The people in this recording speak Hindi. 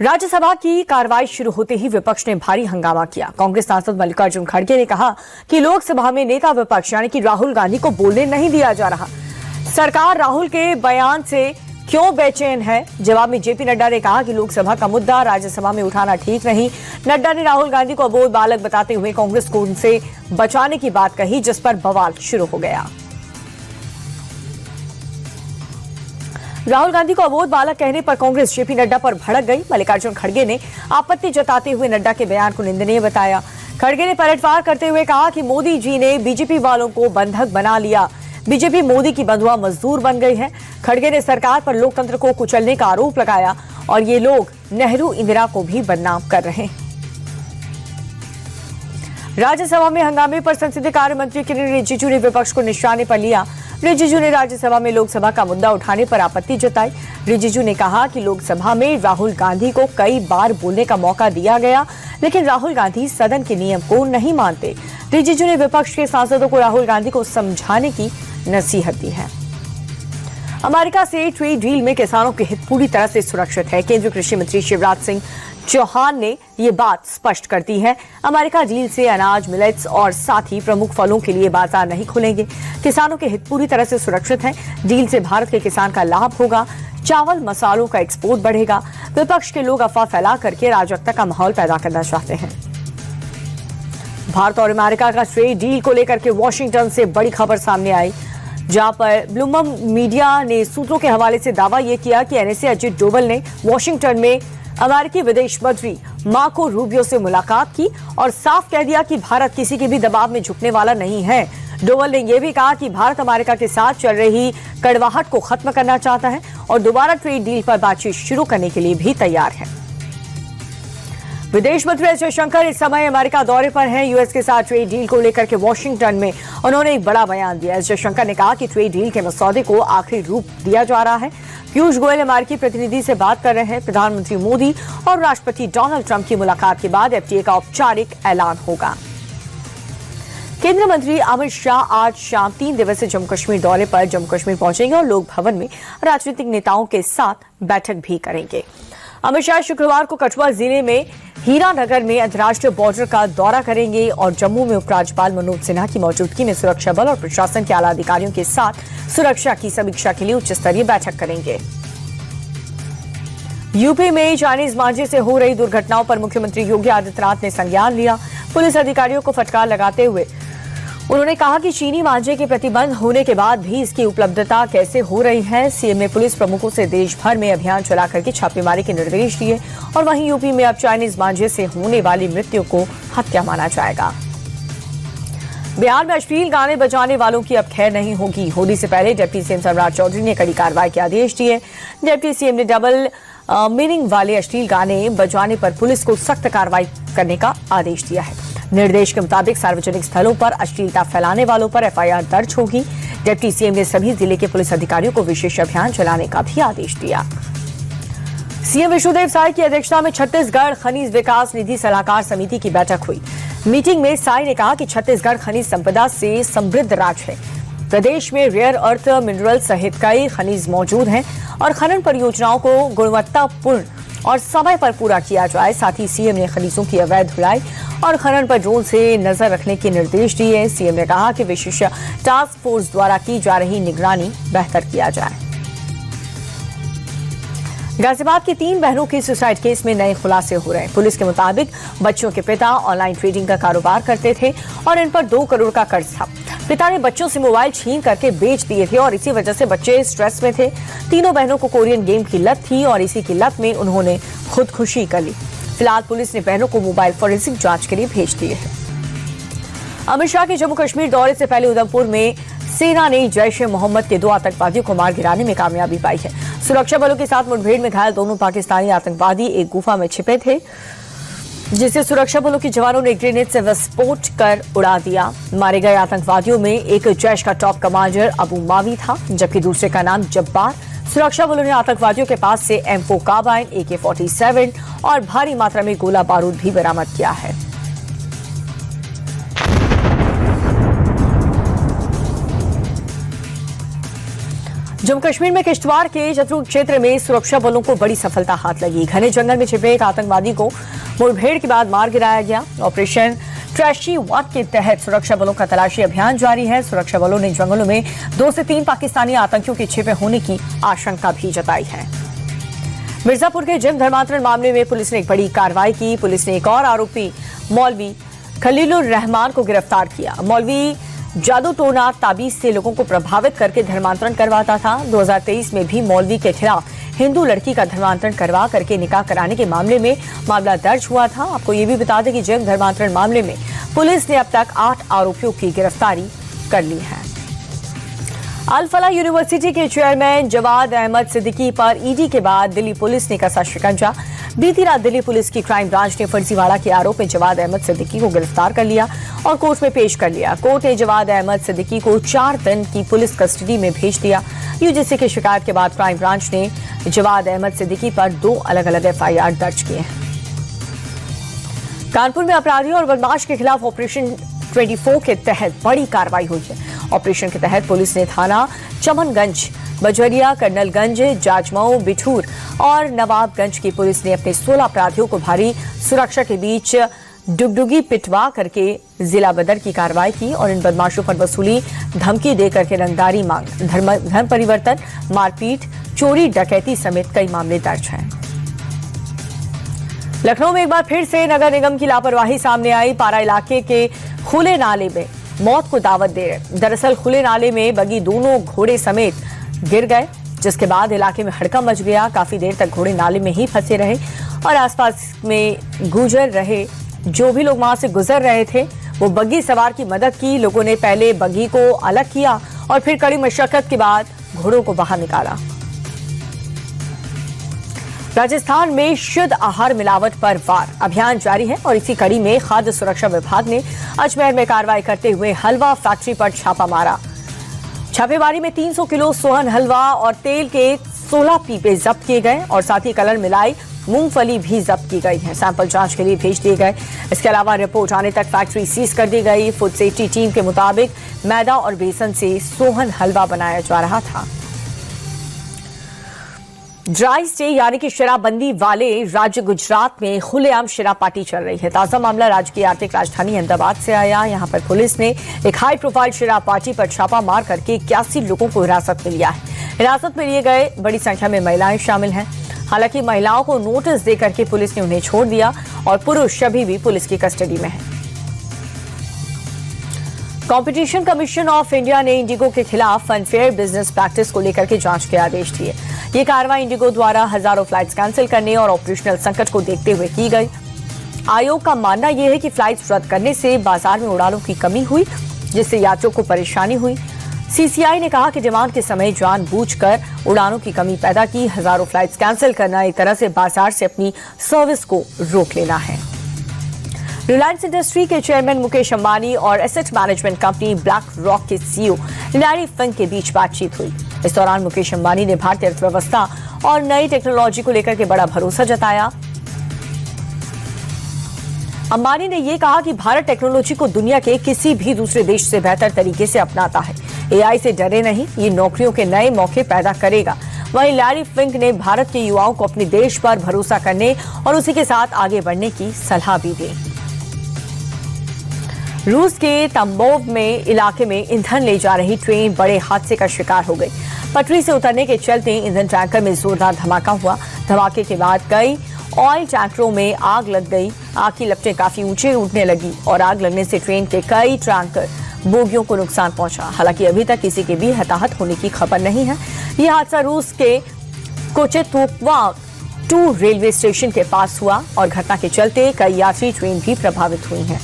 राज्यसभा की कार्रवाई शुरू होते ही विपक्ष ने भारी हंगामा किया। कांग्रेस सांसद मल्लिकार्जुन खड़गे ने कहा कि लोकसभा में नेता विपक्ष यानी कि राहुल गांधी को बोलने नहीं दिया जा रहा। सरकार राहुल के बयान से क्यों बेचैन है? जवाब में जेपी नड्डा ने कहा कि लोकसभा का मुद्दा राज्यसभा में उठाना ठीक नहीं। नड्डा ने राहुल गांधी को अबोध बालक बताते हुए कांग्रेस को उनसे बचाने की बात कही, जिस पर बवाल शुरू हो गया। राहुल गांधी को अबोध बालक कहने पर कांग्रेस जेपी नड्डा पर भड़क गई। मल्लिकार्जुन खड़गे ने आपत्ति जताते हुए नड्डा के बयान को निंदनीय बताया। खड़गे ने पलटवार करते हुए कहा कि मोदी जी ने बीजेपी वालों को बंधक बना लिया। बीजेपी मोदी की बंधुआ मजदूर बन गई है। खड़गे ने सरकार पर लोकतंत्र को कुचलने का आरोप लगाया और ये लोग नेहरू इंदिरा को भी बदनाम कर रहे हैं। राज्यसभा में हंगामे पर संसदीय कार्य मंत्री किरेन रिजिजू ने विपक्ष को निशाने पर लिया। रिजिजू ने राज्यसभा में लोकसभा का मुद्दा उठाने पर आपत्ति जताई। रिजिजू ने कहा कि लोकसभा में राहुल गांधी को कई बार बोलने का मौका दिया गया, लेकिन राहुल गांधी सदन के नियम को नहीं मानते। रिजिजू ने विपक्ष के सांसदों को राहुल गांधी को समझाने की नसीहत दी है। अमेरिका से ट्रेड डील में किसानों के हित पूरी तरह से सुरक्षित है। केंद्रीय कृषि मंत्री शिवराज सिंह चौहान ने ये बात स्पष्ट कर दी है। अमेरिका डील से अनाज, मिलेट्स और साथ ही प्रमुख फलों के लिए बाजार नहीं खुलेंगे। किसानों के हित पूरी तरह से सुरक्षित हैं। डील से भारत के किसान का लाभ होगा। चावल, मसालों का एक्सपोर्ट बढ़ेगा। विपक्ष के लोग अफवाह फैला करके अराजकता का माहौल पैदा करना चाहते हैं। भारत और अमेरिका का ट्रेड डील को लेकर के वॉशिंगटन से बड़ी खबर सामने आई, जहां पर ब्लूमबर्ग मीडिया ने सूत्रों के हवाले से दावा यह किया कि एनएसए अजित डोवल ने वॉशिंगटन में अमेरिकी विदेश मंत्री मार्को रूबियो से मुलाकात की और साफ कह दिया कि भारत किसी के भी दबाव में झुकने वाला नहीं है। डोवल ने यह भी कहा कि भारत अमेरिका के साथ चल रही कड़वाहट को खत्म करना चाहता है और दोबारा ट्रेड डील पर बातचीत शुरू करने के लिए भी तैयार है। विदेश मंत्री एस जयशंकर इस समय अमेरिका दौरे पर हैं। यूएस के साथ ट्रेड डील को लेकर के वॉशिंगटन में उन्होंने एक बड़ा बयान दिया। एस जयशंकर ने कहा कि ट्रेड डील के मसौदे को आखिरी रूप दिया जा रहा है। पीयूष गोयल अमेरिकी प्रतिनिधि से बात कर रहे हैं। प्रधानमंत्री मोदी और राष्ट्रपति डोनाल्ड ट्रंप की मुलाकात के बाद एफटीए का औपचारिक ऐलान होगा। केंद्रीय मंत्री अमित शाह आज शाम 3 दिवसीय जम्मू कश्मीर दौरे पर जम्मू कश्मीर पहुंचेंगे और लोक भवन में राजनीतिक नेताओं के साथ बैठक भी करेंगे। अमित शाह शुक्रवार को कठुआ जिले में हीरानगर में अंतर्राष्ट्रीय बॉर्डर का दौरा करेंगे और जम्मू में उपराज्यपाल मनोज सिन्हा की मौजूदगी में सुरक्षा बल और प्रशासन के आला अधिकारियों के साथ सुरक्षा की समीक्षा के लिए उच्च स्तरीय बैठक करेंगे। यूपी में चाइनीज मांझे से हो रही दुर्घटनाओं पर मुख्यमंत्री योगी आदित्यनाथ ने संज्ञान लिया। पुलिस अधिकारियों को फटकार लगाते हुए उन्होंने कहा कि चीनी मांझे के प्रतिबंध होने के बाद भी इसकी उपलब्धता कैसे हो रही है। सीएम ने पुलिस प्रमुखों से देश भर में अभियान चला करके छापेमारी के निर्देश दिए और वहीं यूपी में अब चाइनीज मांझे से होने वाली मृत्यु को हत्या माना जाएगा। बिहार में अश्लील गाने बजाने वालों की अब खैर नहीं होगी। होली से पहले डिप्टी सीएम सम्राट चौधरी ने कड़ी कार्रवाई के आदेश दिए। डिप्टी सीएम ने डबल मीनिंग वाले अश्लील गाने बजाने पर पुलिस को सख्त कार्रवाई करने का आदेश दिया है। निर्देश के मुताबिक सार्वजनिक स्थलों पर अश्लीलता फैलाने वालों पर एफआईआर दर्ज होगी। डिप्टी सीएम ने सभी जिले के पुलिस अधिकारियों को विशेष अभियान चलाने का भी आदेश दिया। सीएम विष्णुदेव साय की अध्यक्षता में छत्तीसगढ़ खनिज विकास निधि सलाहकार समिति की बैठक हुई। मीटिंग में साय ने कहा कि छत्तीसगढ़ खनिज संपदा से समृद्ध राज्य है। प्रदेश में रेयर अर्थ मिनरल सहित कई खनिज मौजूद हैं और खनन परियोजनाओं को गुणवत्तापूर्ण और समय पर पूरा किया जाए। साथ ही सीएम ने खनिजों की अवैध ढुलाई और खनन पर ड्रोन से नजर रखने के निर्देश दिए। सीएम ने कहा कि विशेष टास्क फोर्स द्वारा की जा रही निगरानी बेहतर किया जाए। गाजियाबाद की 3 बहनों के सुसाइड केस में नए खुलासे हो रहे हैं। पुलिस के मुताबिक बच्चों के पिता ऑनलाइन ट्रेडिंग का कारोबार करते थे और इन पर 2 करोड़ का कर्ज था। पिता ने बच्चों से मोबाइल छीन करके बेच दिए थे और इसी वजह से बच्चे स्ट्रेस में थे। तीनों बहनों को कोरियन गेम की लत थी और इसी की लत में उन्होंने खुदकुशी कर ली। फिलहाल पुलिस ने बहनों को मोबाइल फोरेंसिक जांच के लिए भेज दिए हैं। अमित शाह के जम्मू कश्मीर दौरे से पहले उधमपुर में सेना ने जैश ए मोहम्मद के 2 आतंकवादियों को मार गिराने में कामयाबी पाई है। सुरक्षा बलों के साथ मुठभेड़ में घायल दोनों पाकिस्तानी आतंकवादी एक गुफा में छिपे थे, जिसे सुरक्षा बलों के जवानों ने ग्रेनेड से विस्फोट कर उड़ा दिया। मारे गए आतंकवादियों में एक जैश का टॉप कमांडर अबू मावी था, जबकि दूसरे का नाम जब्बार। सुरक्षा बलों ने आतंकवादियों के पास से M4 कार्बाइन, AK-47 और भारी मात्रा में गोला बारूद भी बरामद किया है। जम्मू कश्मीर में किश्तवाड़ के जतरू क्षेत्र में सुरक्षा बलों को बड़ी सफलता हाथ लगी। घने जंगल में छिपे एक आतंकवादी को मुठभेड़ के बाद मार गिराया गया। ऑपरेशन ट्रैशी 1 के तहत सुरक्षा बलों का तलाशी अभियान जारी है। सुरक्षा बलों ने जंगलों में 2 से 3 पाकिस्तानी आतंकियों के छिपे होने की आशंका भी जताई है। मिर्जापुर के जिम धर्मांतरण मामले में पुलिस ने एक बड़ी कार्रवाई की। पुलिस ने एक और आरोपी मौलवी खलीलुर रहमान को गिरफ्तार किया। मौलवी जादू टोना ताबीज से लोगों को प्रभावित करके धर्मांतरण करवाता था। 2023 में भी मौलवी के खिलाफ हिंदू लड़की का धर्मांतरण करवा करके निकाह कराने के मामले में मामला दर्ज हुआ था। आपको ये भी बता दें कि जिम धर्मांतरण मामले में पुलिस ने अब तक 8 आरोपियों की गिरफ्तारी कर ली है। अल फलाह यूनिवर्सिटी के चेयरमैन जवाद अहमद सिद्दीकी पर ईडी के बाद दिल्ली पुलिस ने कसा शिकंजा। बीती रात दिल्ली पुलिस की क्राइम ब्रांच ने फर्जीवाड़ा के आरोप में जवाद अहमद सिद्दीकी को गिरफ्तार कर लिया और कोर्ट में पेश कर लिया। कोर्ट ने जवाद अहमद सिद्दीकी को 4 दिन की पुलिस कस्टडी में भेज दिया। यूजीसी की शिकायत के बाद क्राइम ब्रांच ने जवाद अहमद सिद्दीकी पर 2 अलग अलग एफआईआर दर्ज किए हैं। कानपुर में अपराधियों और बदमाश के खिलाफ ऑपरेशन 24 के तहत बड़ी कार्रवाई हुई है। ऑपरेशन के तहत पुलिस ने थाना चमनगंज, बजरिया, कर्नलगंज, जाजमऊ, बिठूर और नवाबगंज की पुलिस ने अपने 16 अपराधियों को भारी सुरक्षा के बीच डुगडुगी पिटवा करके जिला बदर की कार्रवाई की और इन बदमाशों पर वसूली, धमकी दे करके रंगदारी मांग, धर्म परिवर्तन, मारपीट, चोरी, डकैती समेत कई मामले दर्ज हैं। लखनऊ में एक बार फिर से नगर निगम की लापरवाही सामने आई। पारा इलाके के खुले नाले में मौत को दावत दे रहे। दरअसल खुले नाले में बगी दोनों घोड़े समेत गिर गए, जिसके बाद इलाके में हड़कंप मच गया। काफी देर तक घोड़े नाले में ही फंसे रहे और आसपास में गुजर रहे जो भी लोग वहां से गुजर रहे थे वो बग्गी सवार की मदद की। लोगों ने पहले बग्गी को अलग किया और फिर कड़ी मशक्कत के बाद घोड़ों को बाहर निकाला। राजस्थान में शुद्ध आहार मिलावट पर वार अभियान जारी है और इसी कड़ी में खाद्य सुरक्षा विभाग ने अजमेर में कार्रवाई करते हुए हलवा फैक्ट्री पर छापा मारा। छापेमारी में 300 किलो सोहन हलवा और तेल के 16 पीपे जब्त किए गए और साथ ही कलर मिलाई मूंगफली भी जब्त की गई है। सैंपल जांच के लिए भेज दिए गए। इसके अलावा रिपोर्ट आने तक फैक्ट्री सीज कर दी गई। फूड सेफ्टी टीम के मुताबिक मैदा और बेसन से सोहन हलवा बनाया जा रहा था। ड्राई स्टे यानी कि शराबबंदी वाले राज्य गुजरात में खुलेआम शराब पार्टी चल रही है। ताजा मामला राज्य की आर्थिक राजधानी अहमदाबाद से आया। यहां पर पुलिस ने एक हाई प्रोफाइल शराब पार्टी पर छापा मार करके 81 लोगों को हिरासत में लिया है। हिरासत में लिए गए बड़ी संख्या में महिलाएं शामिल हैं। हालांकि महिलाओं को नोटिस देकर के पुलिस ने उन्हें छोड़ दिया और पुरुष अभी भी पुलिस की कस्टडी में है। कंपटीशन कमीशन ऑफ इंडिया ने इंडिगो के खिलाफ अनफेयर बिजनेस प्रैक्टिस को लेकर के जांच के आदेश दिए। ये कार्रवाई इंडिगो द्वारा हजारों फ्लाइट्स कैंसिल करने और ऑपरेशनल संकट को देखते हुए की गई। आयोग का मानना यह है कि फ्लाइट्स रद्द करने से बाजार में उड़ानों की कमी हुई, जिससे यात्रियों को परेशानी हुई। सीसीआई ने कहा कि डिमांड के समय जानबूझकर उड़ानों की कमी पैदा की। हजारों फ्लाइट्स कैंसिल करना एक तरह से बाजार से अपनी सर्विस को रोक लेना है। रिलायंस इंडस्ट्री के चेयरमैन मुकेश अंबानी और asset management company black rock के सीईओ लैरी फिंक के बीच बातचीत हुई। इस दौरान मुकेश अंबानी ने भारतीय अर्थव्यवस्था और नई टेक्नोलॉजी को लेकर के बड़ा भरोसा जताया। अंबानी ने यह कहा कि भारत टेक्नोलॉजी को दुनिया के किसी भी दूसरे देश से बेहतर तरीके से अपनाता है। एआई से डरे नहीं, ये नौकरियों के नए मौके पैदा करेगा। वहीं लैरी फिंक ने भारत के युवाओं को अपने देश पर भरोसा करने और उसी के साथ आगे बढ़ने की सलाह भी दी। रूस के तम्बोव में इलाके में ईंधन ले जा रही ट्रेन बड़े हादसे का शिकार हो गई। पटरी से उतरने के चलते ईंधन टैंकर में जोरदार धमाका हुआ। धमाके के बाद कई ऑयल टैंकरों में आग लग गई। आग की लपटें काफी ऊंचे उठने लगी और आग लगने से ट्रेन के कई टैंकर बोगियों को नुकसान पहुंचा। हालांकि अभी तक किसी के भी हताहत होने की खबर नहीं है। यह हादसा रूस के कोचेतुक्वा 2 रेलवे स्टेशन के पास हुआ और घटना के चलते कई यात्री ट्रेन भी प्रभावित हुई हैं।